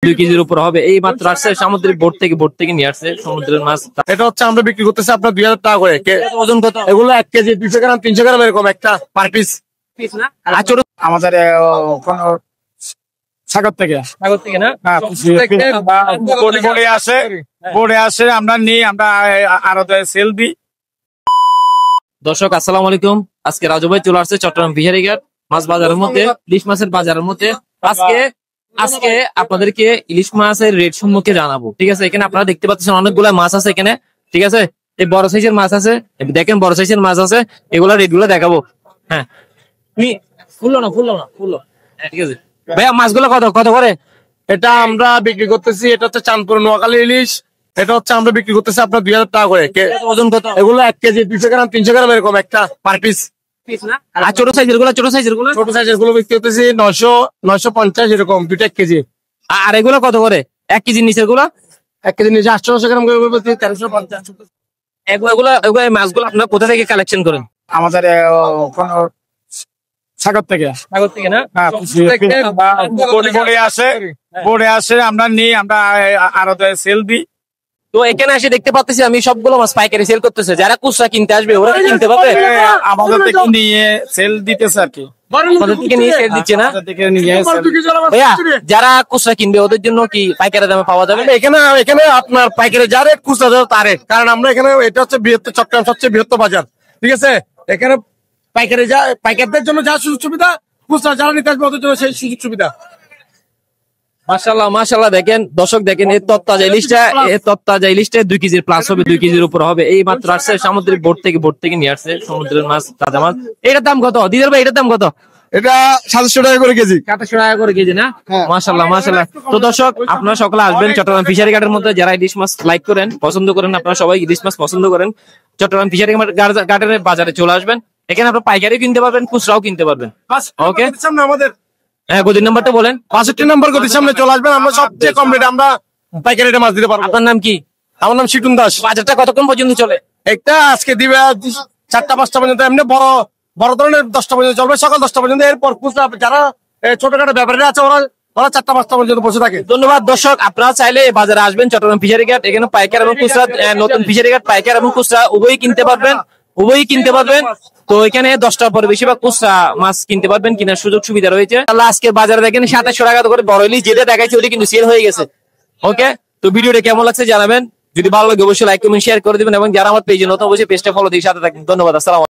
2 কেজির উপর হবে। এই মাত্র আসছে সামুদ্রিক বোট থেকে নিয়ে আসছে সমুদ্রের মাছ। এটা হচ্ছে আমরা বিক্রি করতেছি আপনার 2000 টাকা করে। ওজন কত? এগুলো 1 কেজি 200 গ্রাম 300 গ্রাম এরকম একটা পার পিস। আর ছোট আমাদের সাগর থেকে না? বোর্ডে আসে আমরা নিই, আমরা আরো সেল দিই। দর্শক আসসালামু আলাইকুম। আজকে রাজু ভাই চলে আসছে চট্টগ্রাম ফিশারি ঘাট মাছ বাজারের মধ্যে, ইলিশ মাছের বাজারের মধ্যে। আজকে আপনাদেরকে ইলিশ মাছের রেট সম্পর্কে জানাবো, ঠিক আছে? এখানে আপনারা দেখতে পাচ্ছেন অনেকগুলো মাছ আছে এখানে, ঠিক আছে? এই বড় সাইজের মাছ আছে, দেখেন বড় সাইজের মাছ আছে, এগুলা রেট গুলো দেখাবো। হ্যাঁ, ফুললো না, ঠিক আছে ভাইয়া। মাছগুলো কত কত করে? এটা আমরা বিক্রি করতেছি, এটা হচ্ছে চাঁদপুর নোয়াখালী ইলিশ। এটা হচ্ছে আমরা বিক্রি করতেছি আপনার 2000 টাকা করে। ওজন কত? এগুলো 1 কেজি 200 গ্রাম 300 গ্রাম এরকম একটা পার পিস। আর ছোট সাইজের গুলো ছোট সাইজের গুলো বিক্রি করতেছি 950 এরকম 2 কেজি। আর এগুলো কত করে 1 কেজির নিচের গুলো? 1 কেজি নিচে 800 গ্রাম করে 1350। এগুলো মাছগুলো আপনারা কোথা থেকে কালেকশন করেন? আমাদের সাগর থেকে না? বোর্ডে আসে আমরা নিই, আমরা আরো সেল দিই। তো এখানে এসে দেখতে পাচ্ছি আমি সবগুলো মাছ পাইকারি সেল করতেছে। যারা খুচরা কিনতে আসবে ওরা কিনতে পারবে? আমাদের থেকে নিয়ে সেল দিতেছে আর কি। যারা খুচরা কিনবে ওদের জন্য কি পাইকারি দামে পাওয়া যাবে? এখানে আপনার পাইকারি যা রেট, খুচরা তার রেট। কারণ আমরা এখানে, এটা হচ্ছে বৃহত্তর চট্টগ্রাম সবচেয়ে বৃহত্তর বাজার, ঠিক আছে? এখানে পাইকারদের জন্য যা সুযোগ সুবিধা, খুচরা যারা নিতে আসবে ওদের জন্য সেই সুযোগ সুবিধা। মাশাআল্লাহ দেখেন দর্শক, দেখেন এই তত্তাজা ইলিশটা 2 কেজির প্লাস হবে, 2 কেজির উপর হবে। এই মাত্র আসছে সামুদ্রিক বোট থেকে নিয়ে আসছে সমুদ্রের মাছ, তাজা মাছ। এটার দাম কত দিদার ভাই? এটার দাম কত? এটা 700 টাকা করে কেজি। 700 টাকা করে কেজি না? মাশাআল্লাহ। তো দর্শক, আপনারা সকলে আসবেন চট্টগ্রাম ফিশারি ঘাটের মধ্যে। যারা ইলিশ মাছ লাইক করেন, পছন্দ করেন, আপনারা সবাই ইলিশ মাছ পছন্দ করেন, চট্টগ্রাম ফিশারি ঘাটের বাজারে চলে আসবেন। এখানে আপনারা পাইকারি কিনতে পারবেন, খুচরাও কিনতে পারবেন। ওকে, আমাদের হ্যাঁ, গদির নাম্বারটা বলেন। 65 নম্বর গদির সামনে চলে আসবেন। আমরা সবচেয়ে কম রেটে আমরা পাইকারি রেটে মাছ দিতে পারবো। আপনার নাম কি? আমার নাম শিটুন দাস। বাজারটা কতক্ষণ পর্যন্ত চলে? একটা আজকে দিবে 4টা-5টা পর্যন্ত, এমনি বড় ধরনের 10টা পর্যন্ত চলবে, সকাল 10টা পর্যন্ত। এরপর খুচরা যারা ছোটখাটো ব্যাপারীরা আছে ওরা 4টা-5টা পর্যন্ত বসে থাকে। ধন্যবাদ দর্শক, আপনারা চাইলে এই বাজারে আসবেন চট্টগ্রাম ফিশারি ঘাট। এখানে পাইকার এবং খুচরা, নতুন ফিশারি ঘাট পাইকার এবং খুচরা উভয়ই কিনতে পারবেন। তো এখানে 10টার পরে বেশিরভাগ খুচরা মাছ কিনতে পারবেন, কেনার সুযোগ সুবিধা রয়েছে। আজকে বাজারে দেখেন 2700 টাকা করে বড় ইলিশ, যেটা দেখাইছে ওটা কিন্তু সেল হয়ে গেছে। ওকে, তো ভিডিওটা কেমন লাগছে জানাবেন। যদি ভালো লাগে অবশ্যই লাইক কমেন্ট শেয়ার করে দিবেন, এবং যারা আমার পেজে নতুন অবশ্যই পেজটা ফলো দিয়ে সাথে থাকবেন। ধন্যবাদ, আসসালাম।